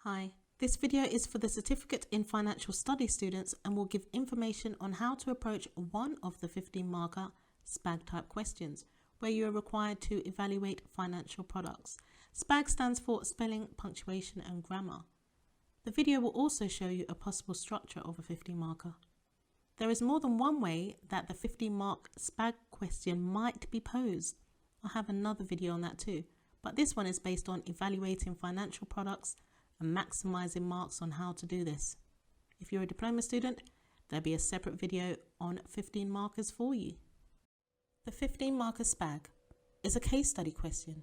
Hi, this video is for the Certificate in Financial Studies students and will give information on how to approach one of the 15 marker SPAG type questions where you are required to evaluate financial products. SPAG stands for Spelling, Punctuation and Grammar. The video will also show you a possible structure of a 15 marker. There is more than one way that the 15 mark SPAG question might be posed. I'll have another video on that too, but this one is based on evaluating financial products and maximizing marks on how to do this. If you're a diploma student, there'll be a separate video on 15 markers for you. The 15 marker SPAG is a case study question,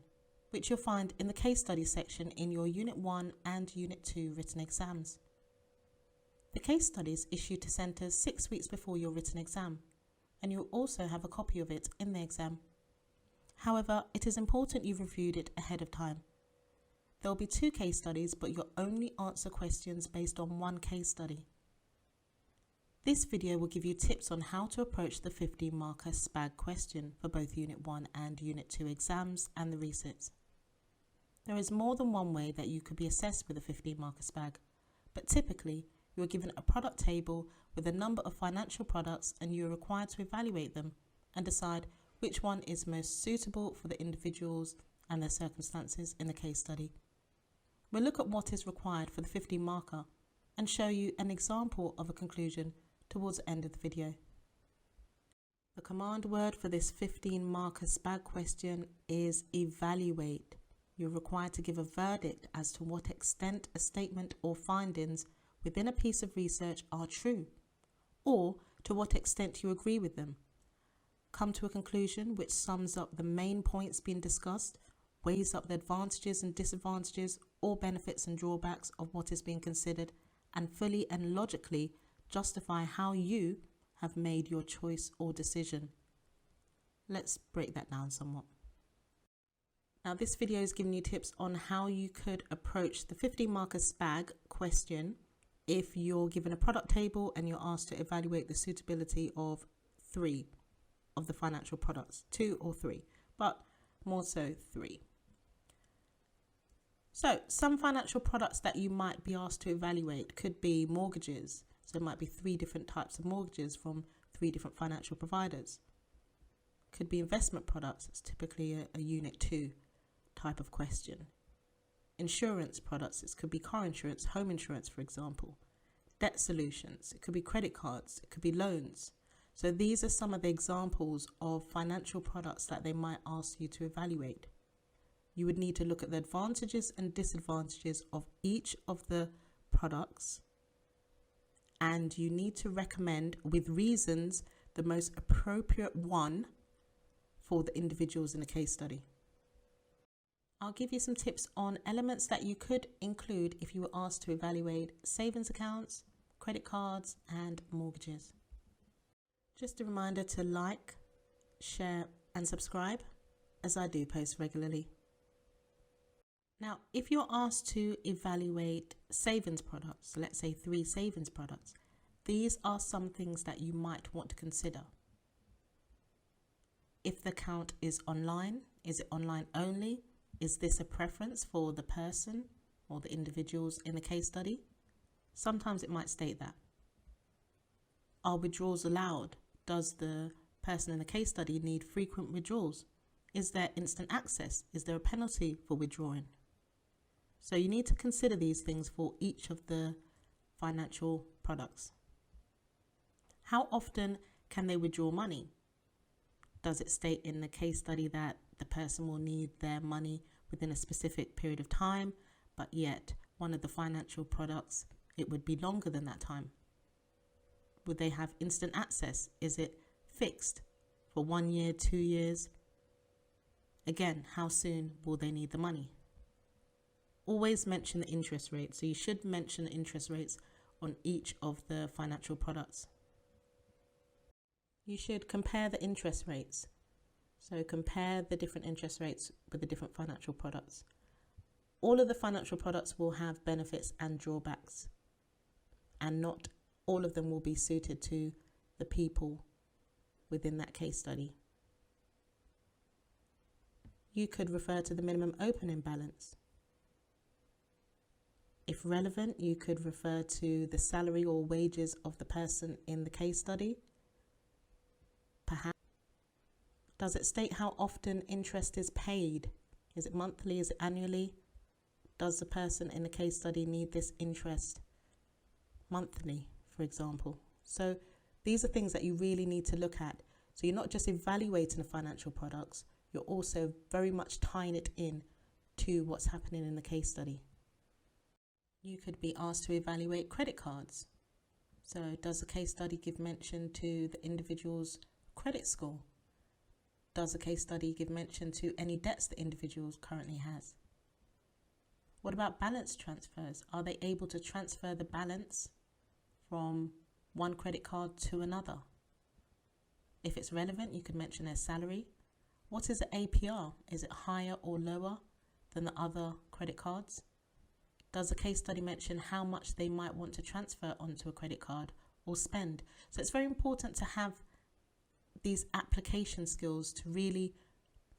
which you'll find in the case study section in your Unit 1 and Unit 2 written exams. The case study is issued to centres 6 weeks before your written exam, and you'll also have a copy of it in the exam. However, it is important you've reviewed it ahead of time. There will be 2 case studies, but you'll only answer questions based on 1 case study. This video will give you tips on how to approach the 15 marker SPAG question for both Unit 1 and Unit 2 exams and the resits. There is more than one way that you could be assessed with a 15 marker SPAG, but typically you are given a product table with a number of financial products and you are required to evaluate them and decide which one is most suitable for the individuals and their circumstances in the case study. We'll look at what is required for the 15 marker and show you an example of a conclusion towards the end of the video. The command word for this 15 marker SPAG question is evaluate. You're required to give a verdict as to what extent a statement or findings within a piece of research are true, or to what extent you agree with them. Come to a conclusion which sums up the main points being discussed, weighs up the advantages and disadvantages or benefits and drawbacks of what is being considered, and fully and logically justify how you have made your choice or decision. Let's break that down somewhat. Now, this video is giving you tips on how you could approach the 15 marker SPAG question if you're given a product table and you're asked to evaluate the suitability of 3 of the financial products, 2 or 3, but more so 3. So some financial products that you might be asked to evaluate could be mortgages. So there might be 3 different types of mortgages from 3 different financial providers. Could be investment products. It's typically a Unit 2 type of question. Insurance products. It could be car insurance, home insurance, for example. Debt solutions. It could be credit cards. It could be loans. So these are some of the examples of financial products that they might ask you to evaluate. You would need to look at the advantages and disadvantages of each of the products, and you need to recommend with reasons the most appropriate one for the individuals in the case study. I'll give you some tips on elements that you could include if you were asked to evaluate savings accounts, credit cards and mortgages. Just a reminder to like, share and subscribe, as I do post regularly. Now, if you're asked to evaluate savings products, let's say 3 savings products, these are some things that you might want to consider. If the account is online, is it online only? Is this a preference for the person or the individuals in the case study? Sometimes it might state that. Are withdrawals allowed? Does the person in the case study need frequent withdrawals? Is there instant access? Is there a penalty for withdrawing? So you need to consider these things for each of the financial products. How often can they withdraw money? Does it state in the case study that the person will need their money within a specific period of time, but yet one of the financial products, it would be longer than that time? Would they have instant access? Is it fixed for 1 year, 2 years? Again, how soon will they need the money? Always mention the interest rate. So you should mention the interest rates on each of the financial products. You should compare the interest rates. So compare the different interest rates with the different financial products. All of the financial products will have benefits and drawbacks, and not all of them will be suited to the people within that case study. You could refer to the minimum opening balance. If relevant, you could refer to the salary or wages of the person in the case study. Perhaps. Does it state how often interest is paid? Is it monthly? Is it annually? Does the person in the case study need this interest monthly, for example? So these are things that you really need to look at. So you're not just evaluating the financial products, you're also very much tying it in to what's happening in the case study. You could be asked to evaluate credit cards. So does the case study give mention to the individual's credit score? Does the case study give mention to any debts the individual currently has? What about balance transfers? Are they able to transfer the balance from one credit card to another? If it's relevant, you could mention their salary. What is the APR? Is it higher or lower than the other credit cards? Does the case study mention how much they might want to transfer onto a credit card or spend? So it's very important to have these application skills to really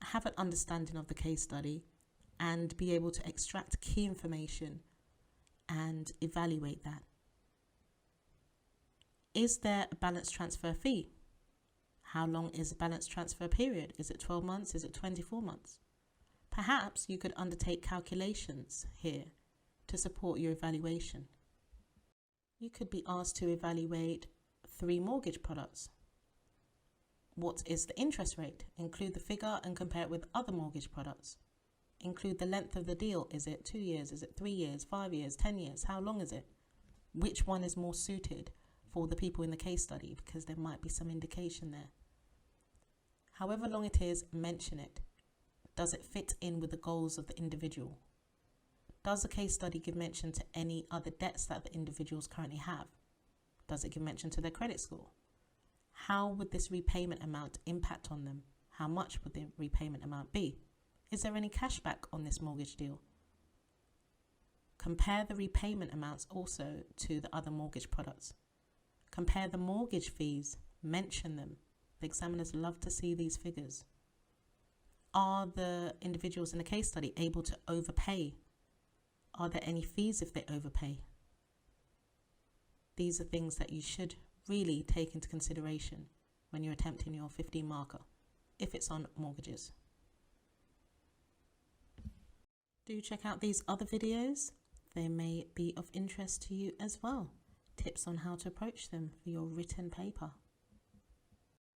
have an understanding of the case study and be able to extract key information and evaluate that. Is there a balance transfer fee? How long is the balance transfer period? Is it 12 months? Is it 24 months? Perhaps you could undertake calculations here to support your evaluation. You could be asked to evaluate 3 mortgage products. What is the interest rate? Include the figure and compare it with other mortgage products. Include the length of the deal. Is it 2 years? Is it 3 years, 5 years, 10 years? How long is it? Which one is more suited for the people in the case study? Because there might be some indication there. However long it is, mention it. Does it fit in with the goals of the individual? Does the case study give mention to any other debts that the individuals currently have? Does it give mention to their credit score? How would this repayment amount impact on them? How much would the repayment amount be? Is there any cashback on this mortgage deal? Compare the repayment amounts also to the other mortgage products. Compare the mortgage fees, mention them. The examiners love to see these figures. Are the individuals in the case study able to overpay? Are there any fees if they overpay? These are things that you should really take into consideration when you're attempting your 15 marker, if it's on mortgages. Do check out these other videos. They may be of interest to you as well. Tips on how to approach them for your written paper.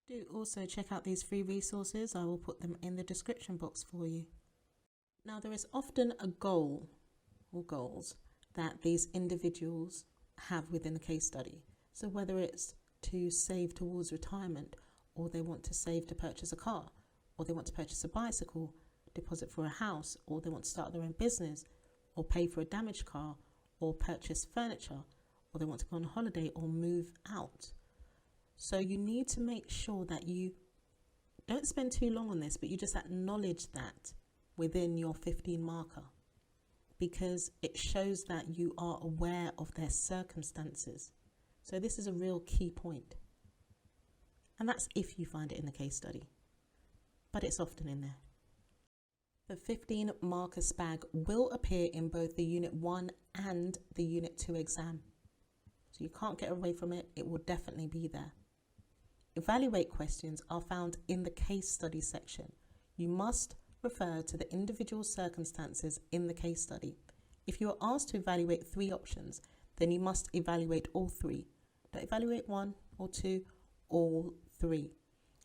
Do also check out these free resources. I will put them in the description box for you. Now, there is often a goal or goals that these individuals have within a case study. So whether it's to save towards retirement, or they want to save to purchase a car, or they want to purchase a bicycle, deposit for a house, or they want to start their own business, or pay for a damaged car, or purchase furniture, or they want to go on holiday or move out. So you need to make sure that you don't spend too long on this, but you just acknowledge that within your 15 marker, because it shows that you are aware of their circumstances. So this is a real key point. And that's if you find it in the case study, but it's often in there. The 15 marker SPAG will appear in both the Unit 1 and the Unit 2 exam. So you can't get away from it. It will definitely be there. Evaluate questions are found in the case study section. You must refer to the individual circumstances in the case study. If you are asked to evaluate 3 options, then you must evaluate all 3. Don't evaluate 1 or 2, all 3.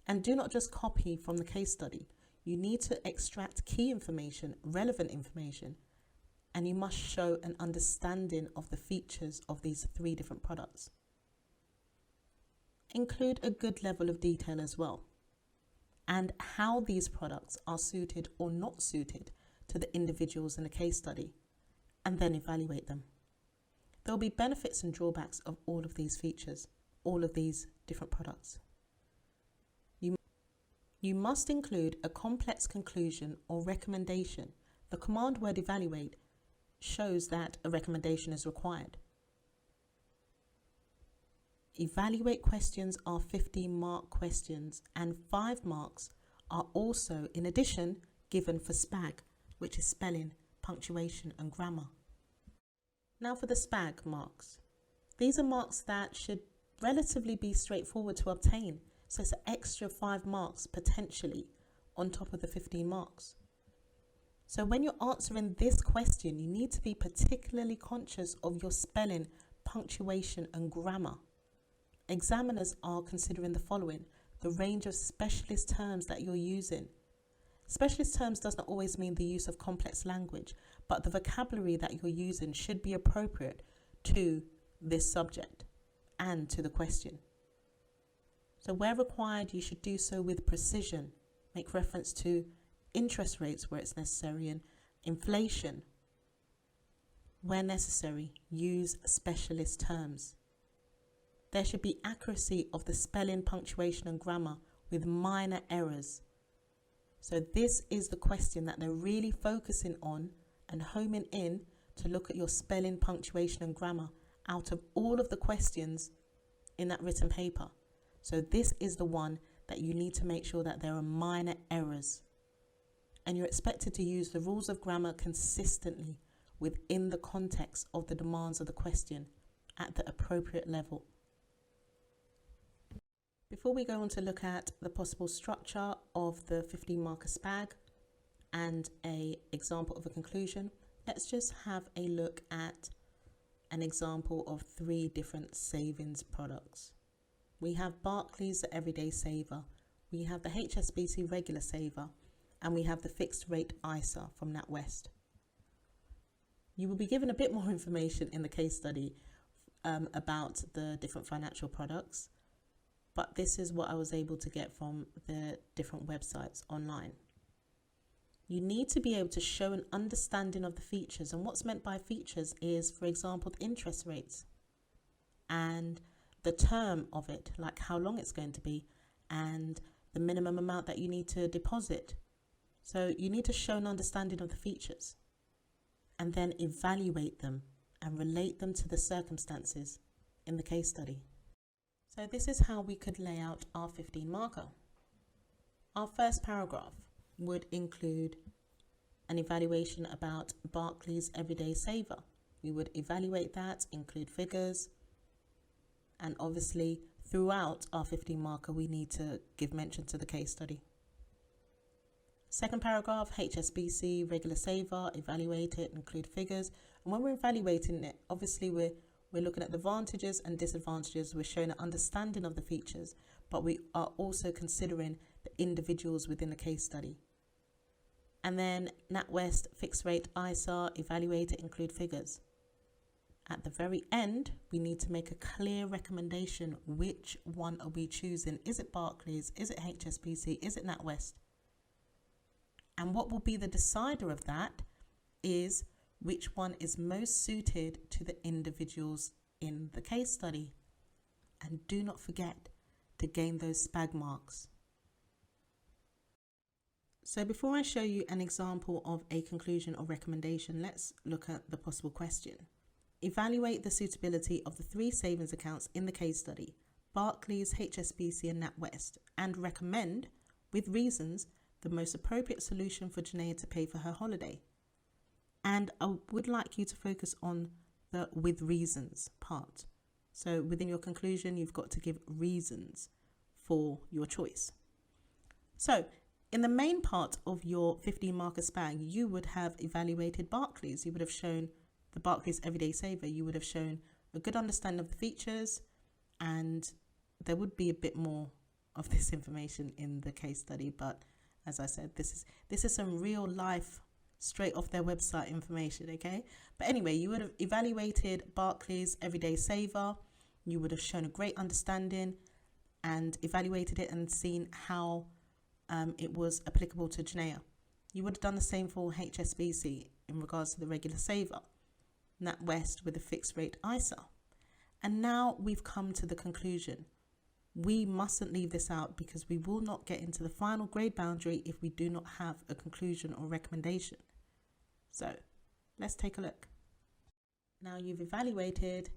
And do not just copy from the case study. You need to extract key information, relevant information, and you must show an understanding of the features of these 3 different products. Include a good level of detail as well, and how these products are suited or not suited to the individuals in the case study, and then evaluate them. There will be benefits and drawbacks of all of these features, all of these different products. You must include a complex conclusion or recommendation. The command word evaluate shows that a recommendation is required. Evaluate questions are 15-mark questions, and 5 marks are also, in addition, given for SPAG, which is spelling, punctuation and grammar. Now for the SPAG marks. These are marks that should relatively be straightforward to obtain. So it's an extra 5 marks potentially on top of the 15 marks. So when you're answering this question, you need to be particularly conscious of your spelling, punctuation and grammar. Examiners are considering the following: the range of specialist terms that you're using. Specialist terms does not always mean the use of complex language, but the vocabulary that you're using should be appropriate to this subject and to the question. So where required, you should do so with precision. Make reference to interest rates where it's necessary and inflation. Where necessary, use specialist terms. There should be accuracy of the spelling, punctuation and grammar with minor errors. So this is the question that they're really focusing on and homing in to look at your spelling, punctuation and grammar out of all of the questions in that written paper. So this is the one that you need to make sure that there are minor errors. And you're expected to use the rules of grammar consistently within the context of the demands of the question at the appropriate level. Before we go on to look at the possible structure of the 15-marker SPAG and an example of a conclusion, let's just have a look at an example of 3 different savings products. We have Barclays, the Everyday Saver, we have the HSBC Regular Saver, and we have the Fixed Rate ISA from NatWest. You will be given a bit more information in the case study about the different financial products, but this is what I was able to get from the different websites online. You need to be able to show an understanding of the features, and what's meant by features is, for example, the interest rates and the term of it, like how long it's going to be and the minimum amount that you need to deposit. So you need to show an understanding of the features and then evaluate them and relate them to the circumstances in the case study. So this is how we could lay out our 15 marker. Our first paragraph would include an evaluation about Barclays Everyday Saver. We would evaluate that, include figures, and obviously throughout our 15 marker we need to give mention to the case study. Second paragraph, HSBC Regular Saver, evaluate it, include figures. And when we're evaluating it, obviously we're looking at the advantages and disadvantages. We're showing an understanding of the features, but we are also considering the individuals within the case study. And then NatWest Fixed Rate ISA, evaluate it, include figures. At the very end, we need to make a clear recommendation. Which one are we choosing? Is it Barclays? Is it HSBC? Is it NatWest? And what will be the decider of that is which one is most suited to the individuals in the case study. And do not forget to gain those SPAG marks. So before I show you an example of a conclusion or recommendation, let's look at the possible question. Evaluate the suitability of the 3 savings accounts in the case study, Barclays, HSBC and NatWest, and recommend, with reasons, the most appropriate solution for Janaea to pay for her holiday. And I would like you to focus on the with reasons part. So within your conclusion, you've got to give reasons for your choice. So in the main part of your 15 marker SPAG, you would have evaluated Barclays. You would have shown the Barclays Everyday Saver. You would have shown a good understanding of the features, and there would be a bit more of this information in the case study, but as I said, this is some real life, straight off their website information, okay? But anyway, you would have evaluated Barclays Everyday Saver. You would have shown a great understanding and evaluated it and seen how it was applicable to Janaea. You would have done the same for HSBC in regards to the regular saver, NatWest with a fixed rate ISA. And now we've come to the conclusion. We mustn't leave this out because we will not get into the final grade boundary if we do not have a conclusion or recommendation. So let's take a look. Now you've evaluated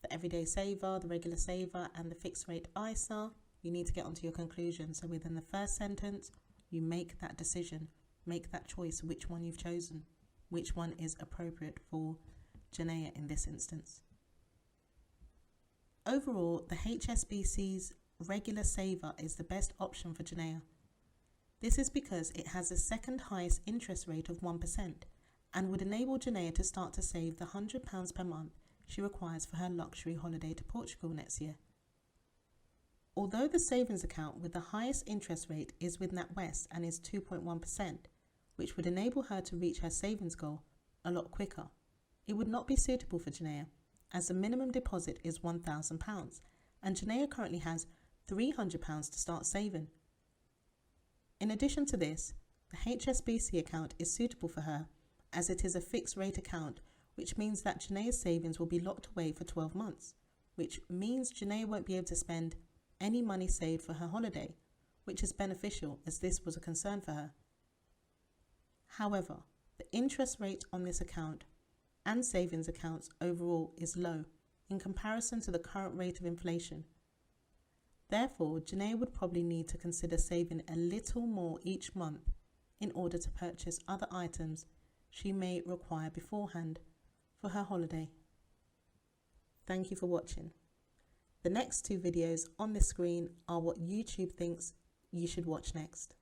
the everyday saver, the regular saver and the fixed rate ISA. You need to get onto your conclusion. So within the first sentence, you make that decision, make that choice, which one you've chosen, which one is appropriate for Janaea in this instance. Overall, the HSBC's regular saver is the best option for Janaea. This is because it has the second highest interest rate of 1% and would enable Janaea to start to save the £100 per month she requires for her luxury holiday to Portugal next year. Although the savings account with the highest interest rate is with NatWest and is 2.1%, which would enable her to reach her savings goal a lot quicker, it would not be suitable for Janaea, as the minimum deposit is £1,000 and Janaea currently has £300 to start saving. In addition to this, the HSBC account is suitable for her as it is a fixed rate account, which means that Janaea's savings will be locked away for 12 months, which means Janaea won't be able to spend any money saved for her holiday, which is beneficial as this was a concern for her. However, the interest rate on this account and savings accounts overall is low in comparison to the current rate of inflation. Therefore, Janaea would probably need to consider saving a little more each month in order to purchase other items she may require beforehand for her holiday. Thank you for watching. The next two videos on this screen are what YouTube thinks you should watch next.